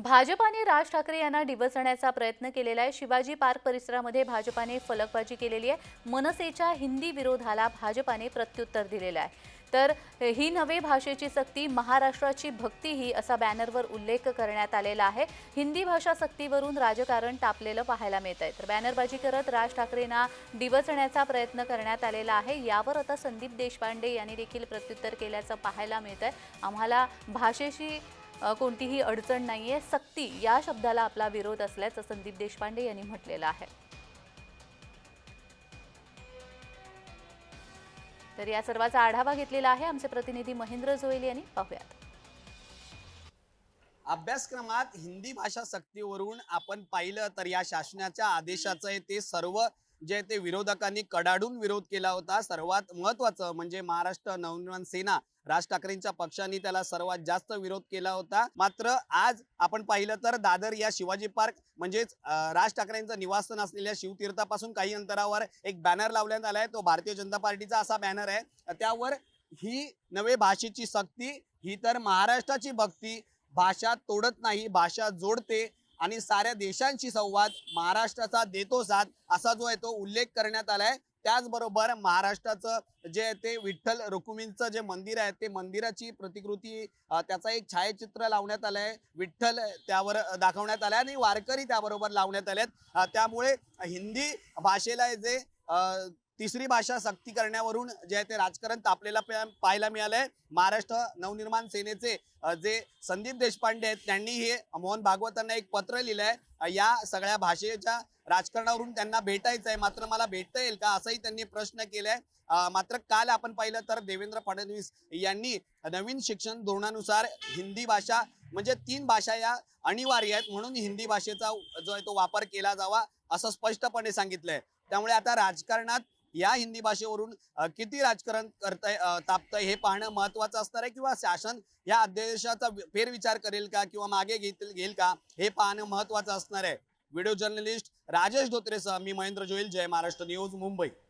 भाजपाने राज ठाकरे यांना डिवचण्याचा प्रयत्न केलेला आहे। शिवाजी पार्क परिसरामध्ये भाजपाने फलकबाजी केलेली आहे। मनसेच्या हिंदी विरोधाला भाजपाने प्रत्युत्तर दिलेलं आहे। तर ही नवे भाषेची सक्ती, महाराष्ट्राची भक्ती ही असा बॅनरवर उल्लेख करण्यात आलेला आहे। हिंदी भाषा सक्तीवरून राजकारण तापलेलं पाहायला मिळत आहे। तर बॅनरबाजी करत राज ठाकरेंना डिवचण्याचा प्रयत्न करण्यात आलेला आहे। यावर आता संदीप देशपांडे यांनी देखील प्रत्युत्तर केल्याचं पाहायला मिळत आहे। आम्हाला भाषेशी कोणतीही अडचण नाहीये, सक्ती या शब्दाला आपला विरोध असल्याचं संदीप देशपांडे यांनी म्हटलेलं आहे। तर या सर्वाचा आढावा घेतलेला आहे आमचे प्रतिनिधी महेंद्र जोयल यांनी। पाहूयात। अभ्यासक्रमात हिंदी भाषा सक्तीवरून आपण पाहिलं तर या शासनाच्या आदेशाचं ते सर्व जे ते विरोधकांनी कडाडून विरोध केला होता। सर्वात महत्त्वाचं म्हणजे महाराष्ट्र नवनिर्माण सेना राज ठाकरेंच्या पक्षाने त्याला सर्वात जास्त विरोध केला होता। मात्र आज आपण पाहिलं तर दादर या शिवाजी पार्क म्हणजेच राज ठाकरेंचं निवासस्थान असलेल्या शिवतीर्थापासून काही अंतरावर एक बॅनर लावण्यात आलाय। तो भारतीय जनता पार्टीचा असा बॅनर आहे। त्यावर ही नवे भाषेची सक्ती, ही तर महाराष्ट्राची भक्ती, भाषा तोडत नाही भाषा जोडते आणि साऱ्या देशांशी संवाद महाराष्ट्राचा देतो साथ, असा जो आहे तो उल्लेख करण्यात आलाय। त्याचबरोबर महाराष्ट्राचं जे ते विठ्ठल रुक्मिणीचं जे मंदिर आहे ते मंदिराची प्रतिकृती, त्याचा एक छायाचित्र लावण्यात आलंय। विठ्ठल त्यावर दाखवण्यात आलाय आणि वारकरी त्याबरोबर लावण्यात आलेत। त्यामुळे हिंदी भाषेला जे तिसरी भाषा सक्ती करण्यावरून जे आहे ते राजकारण तापलेला पाहायला मिळालंय। महाराष्ट्र नवनिर्माण सेनेचे जे संदीप देशपांडे आहेत त्यांनी हे मोहन भागवतांना एक पत्र लिहिलंय। या सगळ्या भाषेच्या राजकारणावरून त्यांना भेटायचं आहे, मात्र मला भेटता येईल का असाही त्यांनी प्रश्न केलाय। मात्र काल आपण पाहिलं तर देवेंद्र फडणवीस यांनी नवीन शिक्षण धोरणानुसार हिंदी भाषा म्हणजे 3 भाषा या अनिवार्य आहेत, म्हणून हिंदी भाषेचा जो आहे तो वापर केला जावा असं स्पष्टपणे सांगितलंय। त्यामुळे आता राजकारणात या हिंदी भाषेवरून किती राजकारण करताय तापतंय हे पाहणं महत्त्वाचं असणार आहे, किंवा शासन या अध्यादेशाचा फेरविचार करेल का किंवा मागे घेईल का हे पाहणं महत्त्वाचं असणार आहे। व्हिडिओ जर्नलिस्ट राजेश धोत्रेसह मी महेंद्र जोईल, जय महाराष्ट्र न्यूज, मुंबई।